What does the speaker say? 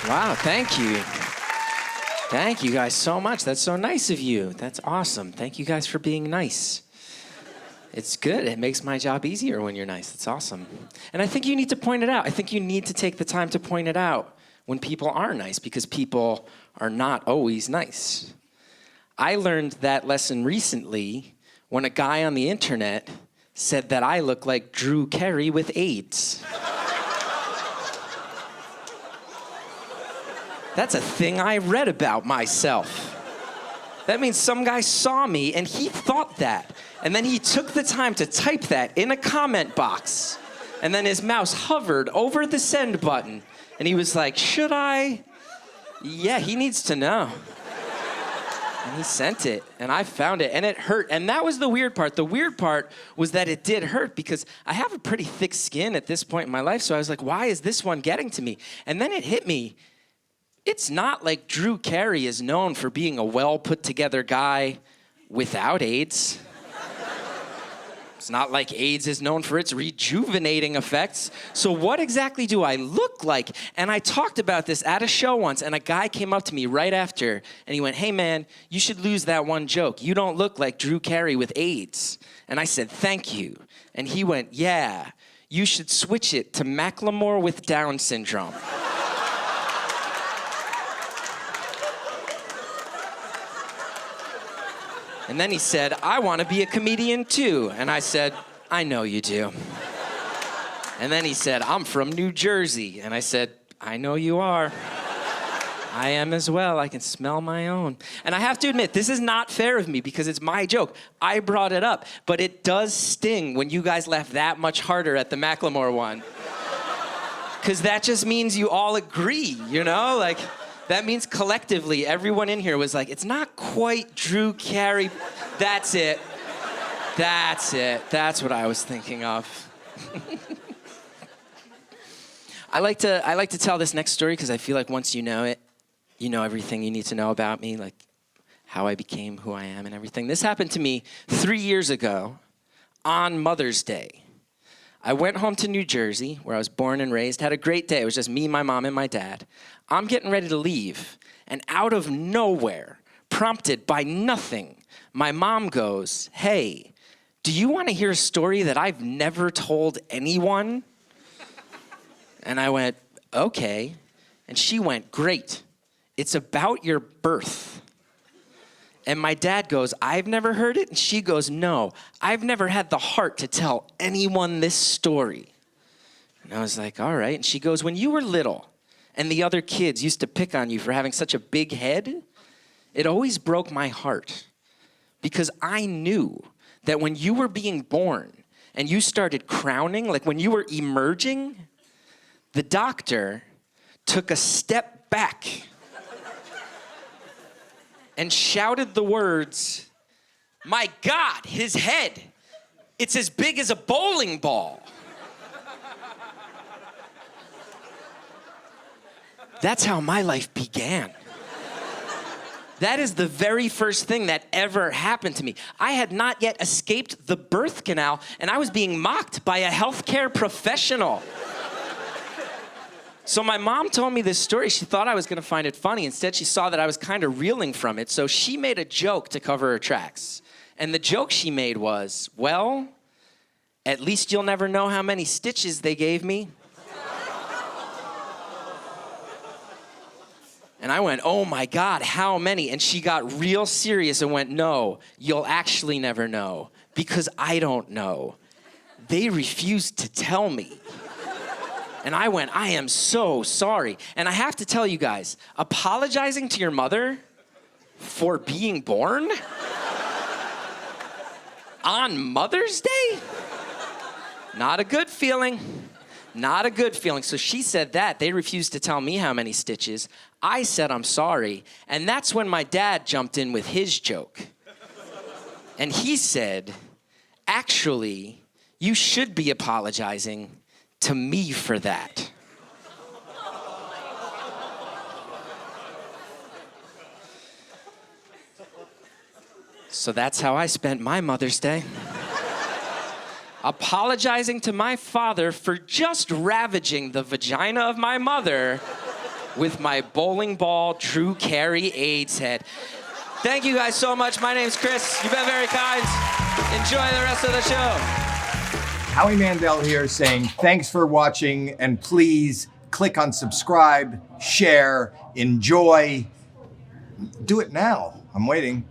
Wow, thank you. Thank you guys so much. That's so nice of you. That's awesome. Thank you guys for being nice. It's good. It makes my job easier when you're nice. It's awesome. And I think you need to point it out. I think you need to take the time to point it out when people are nice, because people are not always nice. I learned that lesson recently when a guy on the internet said that I look like Drew Carey with AIDS. That's a thing I read about myself. That means some guy saw me and he thought that. And then he took the time to type that in a comment box. And then his mouse hovered over the send button. And he was like, should I? Yeah, he needs to know. And he sent it, and I found it, and it hurt. And that was the weird part. The weird part was that it did hurt because I have a pretty thick skin at this point in my life. So I was like, why is this one getting to me? And then it hit me. It's not like Drew Carey is known for being a well-put-together guy without AIDS. It's not like AIDS is known for its rejuvenating effects. So what exactly do I look like? And I talked about this at a show once, and a guy came up to me right after, and he went, hey, man, you should lose that one joke. You don't look like Drew Carey with AIDS. And I said, thank you. And he went, yeah, you should switch it to Macklemore with Down syndrome. And then he said, I want to be a comedian too. And I said, I know you do. And then he said, I'm from New Jersey. And I said, I know you are. I am as well. I can smell my own. And I have to admit, this is not fair of me because it's my joke. I brought it up. But it does sting when you guys laugh that much harder at the Macklemore one. Because that just means you all agree, you know? Like, that means collectively, everyone in here was like, it's not quite Drew Carey. That's it. That's it. That's what I was thinking of. I like to tell this next story because I feel like once you know it, you know everything you need to know about me, like how I became who I am and everything. This happened to me 3 years ago on Mother's Day. I went home to New Jersey, where I was born and raised, had a great day. It was just me, my mom, and my dad. I'm getting ready to leave, and out of nowhere, prompted by nothing, my mom goes, hey, do you want to hear a story that I've never told anyone? And I went, okay. And she went, great. It's about your birth. And my dad goes, I've never heard it. And she goes, no, I've never had the heart to tell anyone this story. And I was like, all right. And she goes, when you were little and the other kids used to pick on you for having such a big head, it always broke my heart because I knew that when you were being born and you started crowning, like when you were emerging, the doctor took a step back and shouted the words, my God, his head, it's as big as a bowling ball. That's how my life began. That is the very first thing that ever happened to me. I had not yet escaped the birth canal, and I was being mocked by a healthcare professional. So my mom told me this story. She thought I was going to find it funny. Instead, she saw that I was kind of reeling from it. So she made a joke to cover her tracks. And the joke she made was, well, at least you'll never know how many stitches they gave me. And I went, oh my God, how many? And she got real serious and went, no, you'll actually never know because I don't know. They refused to tell me. And I went, I am so sorry. And I have to tell you guys, apologizing to your mother for being born on Mother's Day? Not a good feeling. Not a good feeling. So she said that. They refused to tell me how many stitches. I said, I'm sorry. And that's when my dad jumped in with his joke. And he said, actually, you should be apologizing to me for that. So that's how I spent my Mother's Day. Apologizing to my father for just ravaging the vagina of my mother with my bowling ball Drew Carey AIDS head. Thank you guys so much. My name's Chris. You've been very kind. Enjoy the rest of the show. Howie Mandel here saying thanks for watching, and please click on subscribe, share, enjoy. Do it now. I'm waiting.